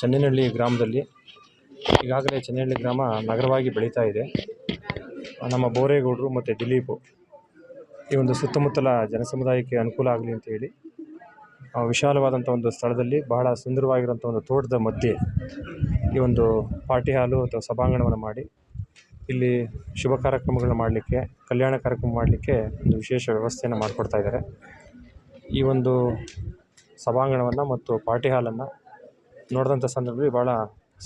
ಚನ್ನೇನಹಳ್ಳಿ ಗ್ರಾಮದಲ್ಲಿ ಈಗಾಗಲೇ ಚನ್ನೇನಹಳ್ಳಿ ಗ್ರಾಮ ನಗರವಾಗಿ ಬೆಳೀತಾ ಇದೆ. ನಮ್ಮ ಬೋರೇಗೌಡರು ಮತ್ತು ದಿಲೀಪು ಈ ಒಂದು ಸುತ್ತಮುತ್ತಲ ಜನಸಮುದಾಯಕ್ಕೆ ಅನುಕೂಲ ಆಗಲಿ ಅಂತ ಹೇಳಿ ವಿಶಾಲವಾದಂಥ ಒಂದು ಸ್ಥಳದಲ್ಲಿ ಬಹಳ ಸುಂದರವಾಗಿರುವಂಥ ಒಂದು ತೋಟದ ಮಧ್ಯೆ ಈ ಒಂದು ಪಾರ್ಟಿ ಹಾಲು ಅಥವಾ ಸಭಾಂಗಣವನ್ನು ಮಾಡಿ ಇಲ್ಲಿ ಶುಭ ಕಾರ್ಯಕ್ರಮಗಳನ್ನ ಮಾಡಲಿಕ್ಕೆ, ಕಲ್ಯಾಣ ಕಾರ್ಯಕ್ರಮ ಮಾಡಲಿಕ್ಕೆ ಒಂದು ವಿಶೇಷ ವ್ಯವಸ್ಥೆಯನ್ನು ಮಾಡಿಕೊಡ್ತಾ ಇದ್ದಾರೆ. ಈ ಒಂದು ಸಭಾಂಗಣವನ್ನು ಮತ್ತು ಪಾರ್ಟಿ ಹಾಲನ್ನು ನೋಡಿದಂಥ ಸಂದರ್ಭದಲ್ಲಿ ಭಾಳ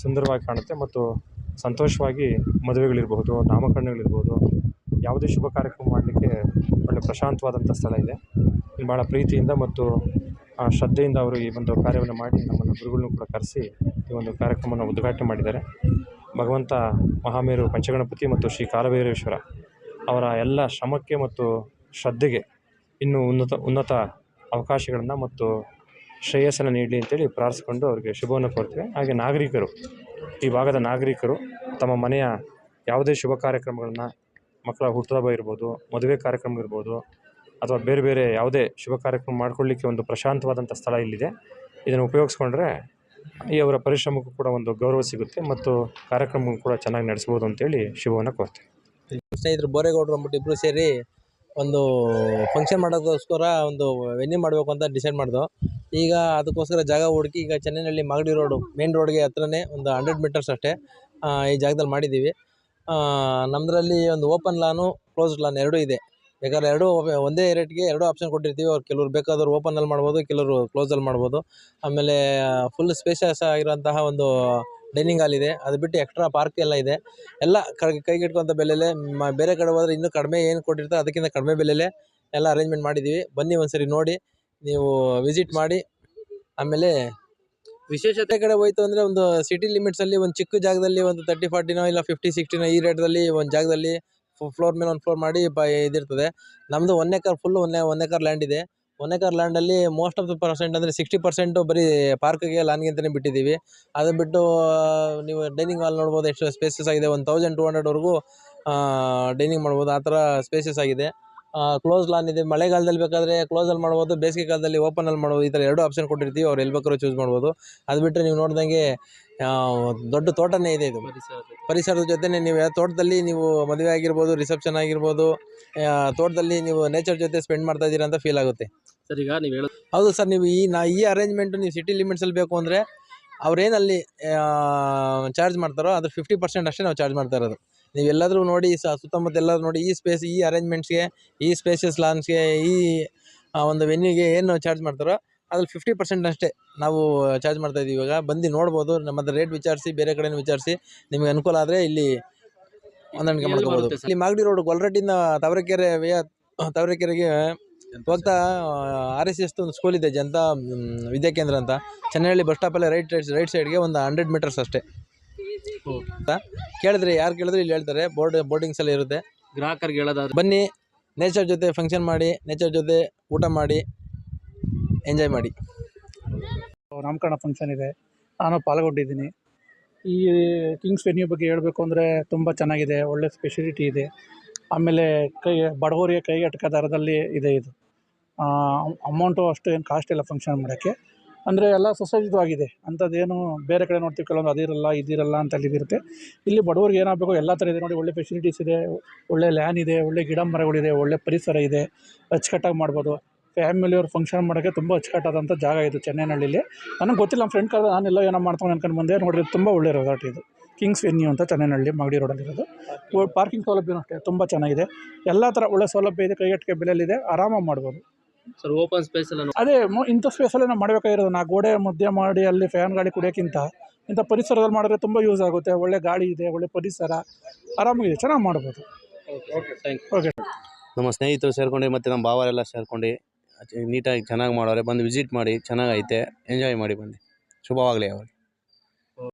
ಸುಂದರವಾಗಿ ಕಾಣುತ್ತೆ ಮತ್ತು ಸಂತೋಷವಾಗಿ ಮದುವೆಗಳಿರ್ಬೋದು, ನಾಮಕರಣಗಳಿರ್ಬೋದು, ಯಾವುದೇ ಶುಭ ಕಾರ್ಯಕ್ರಮ ಮಾಡಲಿಕ್ಕೆ ಒಳ್ಳೆಯ ಪ್ರಶಾಂತವಾದಂಥ ಸ್ಥಳ ಇದೆ. ಇಲ್ಲಿ ಭಾಳ ಪ್ರೀತಿಯಿಂದ ಮತ್ತು ಶ್ರದ್ಧೆಯಿಂದ ಅವರು ಈ ಒಂದು ಕಾರ್ಯವನ್ನು ಮಾಡಿ ನಮ್ಮನ್ನು ಗುರುಗಳನ್ನು ಕೂಡ ಕರೆಸಿ ಈ ಒಂದು ಕಾರ್ಯಕ್ರಮವನ್ನು ಉದ್ಘಾಟನೆ ಮಾಡಿದ್ದಾರೆ. ಭಗವಂತ ಮಹಾಮೇರು ಪಂಚಗಣಪತಿ ಮತ್ತು ಶ್ರೀ ಕಾಲಭೈರವೇಶ್ವರ ಅವರ ಎಲ್ಲ ಶ್ರಮಕ್ಕೆ ಮತ್ತು ಶ್ರದ್ಧೆಗೆ ಇನ್ನೂ ಉನ್ನತ ಅವಕಾಶಗಳನ್ನು ಮತ್ತು ಶ್ರೇಯಸ್ಸನ್ನು ನೀಡಲಿ ಅಂತೇಳಿ ಪ್ರಾರ್ಥಿಸಿಕೊಂಡು ಅವರಿಗೆ ಶುಭವನ್ನು ಕೋರ್ತೇವೆ. ಹಾಗೆ ನಾಗರಿಕರು, ಈ ಭಾಗದ ನಾಗರಿಕರು ತಮ್ಮ ಮನೆಯ ಯಾವುದೇ ಶುಭ ಕಾರ್ಯಕ್ರಮಗಳನ್ನು, ಮಕ್ಕಳ ಹುಟ್ಟುಹಬ್ಬ ಇರ್ಬೋದು, ಮದುವೆ ಕಾರ್ಯಕ್ರಮ ಇರ್ಬೋದು, ಅಥವಾ ಬೇರೆ ಬೇರೆ ಯಾವುದೇ ಶುಭ ಕಾರ್ಯಕ್ರಮ ಮಾಡಿಕೊಳ್ಳಿಕ್ಕೆ ಒಂದು ಪ್ರಶಾಂತವಾದಂಥ ಸ್ಥಳ ಇಲ್ಲಿದೆ. ಇದನ್ನು ಉಪಯೋಗಿಸ್ಕೊಂಡ್ರೆ ಅವರ ಪರಿಶ್ರಮಕ್ಕೂ ಕೂಡ ಒಂದು ಗೌರವ ಸಿಗುತ್ತೆ ಮತ್ತು ಕಾರ್ಯಕ್ರಮ ಕೂಡ ಚೆನ್ನಾಗಿ ನಡೆಸ್ಬೋದು ಅಂತೇಳಿ ಶುಭವನ್ನು ಕೋರ್ತೇವೆ. ಸ್ನೇಹಿತರು ಬೋರೇಗೌಡರು ಅಂದ್ಬಿಟ್ಟು ಇಬ್ಬರು ಸೇರಿ ಒಂದು ಫಂಕ್ಷನ್ ಮಾಡೋದಕ್ಕೋಸ್ಕರ ಒಂದು ವೆನ್ಯೂ ಮಾಡಬೇಕು ಅಂತ ಡಿಸೈಡ್ ಮಾಡಿದೋ. ಈಗ ಅದಕ್ಕೋಸ್ಕರ ಜಾಗ ಹುಡುಕಿ ಈಗ ಚನ್ನೇನಹಳ್ಳಿ ಮಾಗಡಿ ರೋಡು ಮೇನ್ ರೋಡ್ಗೆ ಹತ್ರನೇ ಒಂದು 100 ಮೀಟರ್ಸ್ ಅಷ್ಟೇ ಈ ಜಾಗದಲ್ಲಿ ಮಾಡಿದ್ದೀವಿ. ನಮ್ಮದ್ರಲ್ಲಿ ಒಂದು ಓಪನ್ ಲಾನು, ಕ್ಲೋಸ್ಡ್ ಲಾನ್ ಎರಡೂ ಇದೆ. ಬೇಕಾದ್ರೆ ಎರಡೂ ಒಂದೇ ರೇಟ್ಗೆ ಎರಡು ಆಪ್ಷನ್ ಕೊಟ್ಟಿರ್ತೀವಿ. ಅವ್ರು ಕೆಲವ್ರು ಬೇಕಾದವ್ರು ಓಪನಲ್ಲಿ ಮಾಡ್ಬೋದು, ಕೆಲವರು ಕ್ಲೋಸಲ್ಲಿ ಮಾಡ್ಬೋದು. ಆಮೇಲೆ ಫುಲ್ ಸ್ಪೇಷಿಯಸ್ ಆಗಿರೋಂತಹ ಒಂದು ಡೈನಿಂಗ್ ಹಾಲ್ ಇದೆ. ಅದು ಬಿಟ್ಟು ಎಕ್ಸ್ಟ್ರಾ ಪಾರ್ಕ್ ಎಲ್ಲ ಇದೆ. ಎಲ್ಲ ಕೈಗೆಟುಕುವಂಥ ಬೆಲೆಯಲ್ಲೇ, ಬೇರೆ ಕಡೆ ಹೋದರೆ ಇನ್ನೂ ಕಡಿಮೆ ಏನು ಕೊಟ್ಟಿರ್ತಾರೆ ಅದಕ್ಕಿಂತ ಕಡಿಮೆ ಬೆಲೆಯಲ್ಲೇ ಎಲ್ಲ ಅರೇಂಜ್ಮೆಂಟ್ ಮಾಡಿದ್ದೀವಿ. ಬನ್ನಿ ಒಂದ್ಸರಿ ನೋಡಿ, ನೀವು ವಿಸಿಟ್ ಮಾಡಿ. ಆಮೇಲೆ ವಿಶೇಷತೆ ಕಡೆ ಹೋಯ್ತು ಅಂದರೆ ಒಂದು ಸಿಟಿ ಲಿಮಿಟ್ಸಲ್ಲಿ ಒಂದು ಚಿಕ್ಕ ಜಾಗದಲ್ಲಿ ಒಂದು 30-40 ಇಲ್ಲ 50-60 ಈ ರೇಟ್ದಲ್ಲಿ ಒಂದು ಜಾಗದಲ್ಲಿ ಫ್ಲೋರ್ ಮೇಲೆ ಒಂದು ಫ್ಲೋರ್ ಮಾಡಿ ಇದಿರ್ತದೆ. ನಮ್ಮದು 1 ಎಕರ್ ಫುಲ್ಲು 1 ಎಕರ್ ಲ್ಯಾಂಡ್ ಇದೆ. 1 ಎಕರ್ ಲ್ಯಾಂಡಲ್ಲಿ ಮೋಸ್ಟ್ ಆಫ್ ದ ಪರ್ಸೆಂಟ್ ಅಂದರೆ 60% ಬರೀ ಪಾರ್ಕ್ಗೆ, ಲಾನ್ಗೆ ಅಂತಲೇ ಬಿಟ್ಟಿದ್ದೀವಿ. ಅದು ಬಿಟ್ಟು ನೀವು ಡೈನಿಂಗ್ ಹಾಲ್ ನೋಡ್ಬೋದು, ಎಷ್ಟು ಸ್ಪೇಸಸ್ ಆಗಿದೆ. 1200ವರೆಗೂ ಡೈನಿಂಗ್ ಮಾಡ್ಬೋದು, ಆ ಥರ ಸ್ಪೇಸಸ್ ಆಗಿದೆ. ಕ್ಲೋಸ್ ಲಾನ್ ಇದೆ. ಮಳೆಗಾಲದಲ್ಲಿ ಬೇಕಾದರೆ ಕ್ಲೋಸಲ್ಲಿ ಮಾಡ್ಬೋದು, ಬೇಸಿಗೆ ಕಾಲದಲ್ಲಿ ಓಪನಲ್ಲಿ ಮಾಡ್ಬೋದು. ಈ ಥರ ಎರಡು ಆಪ್ಷನ್ ಕೊಟ್ಟಿರ್ತೀವಿ. ಅವ್ರು ಎಲ್ಲಿ ಬೇಕಾದ್ರೂ ಚೂಸ್ ಮಾಡ್ಬೋದು. ಅದು ಬಿಟ್ಟರೆ ನೀವು ನೋಡ್ದಂಗೆ ದೊಡ್ಡ ತೋಟನೇ ಇದೆ. ಇದು ಪರಿಸರದ ಜೊತೆನೇ ನೀವು ತೋಟದಲ್ಲಿ ನೀವು ಮದುವೆ ಆಗಿರ್ಬೋದು, ರಿಸೆಪ್ಷನ್ ಆಗಿರ್ಬೋದು, ತೋಟದಲ್ಲಿ ನೀವು ನೇಚರ್ ಜೊತೆ ಸ್ಪೆಂಡ್ ಮಾಡ್ತಾ ಇದ್ದೀರಾ ಅಂತ ಫೀಲ್ ಆಗುತ್ತೆ. ಸರ್, ಈಗ ನೀವು ಹೇಳೋದು ಹೌದು ಸರ್. ನೀವು ಈ ಅರೇಂಜ್ಮೆಂಟು ನೀವು ಸಿಟಿ ಲಿಮಿಟ್ಸಲ್ಲಿ ಬೇಕು ಅಂದರೆ ಅವ್ರೇನಲ್ಲಿ ಚಾರ್ಜ್ ಮಾಡ್ತಾರೋ ಅದ್ರ 50% ಅಷ್ಟೇ ನಾವು ಚಾರ್ಜ್ ಮಾಡ್ತಾ ಇರೋದು. ನೀವು ಎಲ್ಲಾದರೂ ನೋಡಿ, ಸುತ್ತಮುತ್ತ ಎಲ್ಲಾದರೂ ನೋಡಿ, ಈ ಅರೇಂಜ್ಮೆಂಟ್ಸ್ಗೆ, ಈ ಸ್ಪೇಷಿಯಸ್ ಲಾನ್ಸ್ಗೆ, ಈ ಒಂದು ವೆನ್ಯೂಗೆ ಏನು ಚಾರ್ಜ್ ಮಾಡ್ತಾರೋ ಅದ್ರಲ್ಲಿ 50% ಅಷ್ಟೇ ನಾವು ಚಾರ್ಜ್ ಮಾಡ್ತಾ ಇದ್ದೀವಿ. ಇವಾಗ ಬಂದು ನೋಡ್ಬೋದು. ನಮ್ಮದು ರೇಟ್ ವಿಚಾರಿಸಿ, ಬೇರೆ ಕಡೆನೂ ವಿಚಾರಿಸಿ, ನಿಮಗೆ ಅನುಕೂಲ ಆದರೆ ಇಲ್ಲಿ ಹೊಂದಾಣಿಕೆ ಮಾಡ್ಕೋಬೋದು. ಇಲ್ಲಿ ಮಾಗಡಿ ರೋಡ್ ಗೊಲ್ರಟ್ಟಿಂದ ತಾವರೆಕೆರೆಗೆ ಹೋಗ್ತಾ RSS ಒಂದು ಸ್ಕೂಲ್ ಇದೆ, ಜನತಾ ವಿದ್ಯಾಕೇಂದ್ರ ಅಂತ. ಚನ್ನೇನಹಳ್ಳಿ ಬಸ್ ಸ್ಟಾಪಲ್ಲೇ ರೈಟ್ ಸೈಡ್ಗೆ ಒಂದು 100 ಮೀಟರ್ಸ್ ಅಷ್ಟೇ. ಕೇಳಿದ್ರೆ ಯಾರು ಕೇಳಿದ್ರೆ ಇಲ್ಲಿ ಹೇಳ್ತಾರೆ. ಬೋರ್ಡಿಂಗ್ಸ್ ಎಲ್ಲ ಇರುತ್ತೆ. ಗ್ರಾಹಕರಿಗೆ ಹೇಳೋದಾದ್ರೆ ಬನ್ನಿ, ನೇಚರ್ ಜೊತೆ ಫಂಕ್ಷನ್ ಮಾಡಿ, ನೇಚರ್ ಜೊತೆ ಊಟ ಮಾಡಿ, ಎಂಜಾಯ್ ಮಾಡಿ. ನಾಮಕರಣ ಫಂಕ್ಷನ್ ಇದೆ, ನಾನು ಪಾಲ್ಗೊಂಡಿದ್ದೀನಿ. ಈ ಕಿಂಗ್ಸ್ ವೆನ್ಯೂ ಬಗ್ಗೆ ಹೇಳಬೇಕು ಅಂದರೆ ತುಂಬ ಚೆನ್ನಾಗಿದೆ, ಒಳ್ಳೆ ಸ್ಪೆಷಲಿಟಿ ಇದೆ. ಆಮೇಲೆ ಬಡವರಿಗೆ ಕೈಗೆಟುಕೋ ದರದಲ್ಲಿ ಇದೆ. ಇದು ಅಮೌಂಟು ಅಷ್ಟು ಏನು ಕಾಸ್ಟ್ ಇಲ್ಲ ಫಂಕ್ಷನ್ ಮಾಡೋಕ್ಕೆ. ಅಂದರೆ ಎಲ್ಲ ಸೊಸೈಟಿದು ಆಗಿದೆ. ಅಂಥದ್ದೇನು ಬೇರೆ ಕಡೆ ನೋಡ್ತೀವಿ, ಕೆಲವೊಂದು ಅದಿರಲ್ಲ ಇದಿರಲ್ಲ ಅಂತ ಇದಿರುತ್ತೆ. ಇಲ್ಲಿ ಬಡವರಿಗೆ ಏನಾಗಬೇಕು ಎಲ್ಲ ಥರ ಇದೆ ನೋಡಿ. ಒಳ್ಳೆ ಫೆಸಿಲಿಟೀಸ್ ಇದೆ, ಒಳ್ಳೆ ಲ್ಯಾನ್ ಇದೆ, ಒಳ್ಳೆ ಗಿಡ ಮರಗಳಿದೆ, ಒಳ್ಳೆ ಪರಿಸರ ಇದೆ, ಅಚ್ಚುಕಟ್ಟಾಗಿ ಮಾಡ್ಬೋದು. ಫ್ಯಾಮಿಲಿಯವ್ರು ಫಂಕ್ಷನ್ ಮಾಡೋಕ್ಕೆ ತುಂಬ ಅಚ್ಚುಕಟ್ಟಾದಂಥ ಜಾಗ ಇದು ಚನ್ನೇನಹಳ್ಳಿಲಿ. ನನಗೆ ಗೊತ್ತಿಲ್ಲ, ನಮ್ಮ ಫ್ರೆಂಡ್ ಕರೆದ, ನಾನೆಲ್ಲ ಏನೋ ಮಾಡ್ಕೊಂಡು ಅನ್ಕೊಂಡು ಬಂದೆ. ನೋಡಿದ್ರೆ ತುಂಬ ಒಳ್ಳೆ ರೆಸಾರ್ಟ್ ಇದು, ಕಿಂಗ್ಸ್ ವೆನ್ಯೂ ಅಂತ ಚನ್ನೇನಹಳ್ಳಿ ಮಾಗಡಿ ರೋಡಲ್ಲಿರೋದು. ಪಾರ್ಕಿಂಗ್ ಸೌಲಭ್ಯನೂ ಅಷ್ಟೇ ತುಂಬ ಚೆನ್ನಾಗಿದೆ. ಎಲ್ಲ ಥರ ಒಳ್ಳೆ ಸೌಲಭ್ಯ ಇದೆ, ಕೈಗೆಟುಕೋ ಬೆಲೆಯಲ್ಲಿದೆ, ಆರಾಮಾಗಿ ಮಾಡ್ಬೋದು. ಸರ್, ಓಪನ್ ಸ್ಪೇಸ್ ಎಲ್ಲ ಅದೇ ಇಂಥ ಸ್ಪೇಸಲ್ಲೇ ನಾವು ಮಾಡಬೇಕಾಗಿರೋದು. ನಾ ಗೋಡೆ ಮಧ್ಯೆ ಮಾಡಿ ಅಲ್ಲಿ ಫ್ಯಾನ್ ಗಾಳಿ ಕುಡಿಯೋಕ್ಕಿಂತ ಇಂಥ ಪರಿಸರದಲ್ಲಿ ಮಾಡಿದ್ರೆ ತುಂಬ ಯೂಸ್ ಆಗುತ್ತೆ. ಒಳ್ಳೆ ಗಾಳಿ ಇದೆ, ಒಳ್ಳೆ ಪರಿಸರ, ಆರಾಮಾಗಿದೆ, ಚೆನ್ನಾಗಿ ಮಾಡ್ಬೋದು. ಓಕೆ. ನಮ್ಮ ಸ್ನೇಹಿತರು ಸೇರ್ಕೊಂಡು ಮತ್ತು ನಮ್ಮ ಭಾವರೆಲ್ಲ ಸೇರ್ಕೊಂಡು ನೀಟಾಗಿ ಚೆನ್ನಾಗಿ ಮಾಡೋರೆ. ಬಂದು ವಿಸಿಟ್ ಮಾಡಿ, ಚೆನ್ನಾಗೈತೆ, ಎಂಜಾಯ್ ಮಾಡಿ ಬನ್ನಿ. ಶುಭವಾಗಲಿ ಅವ್ರಿಗೆ.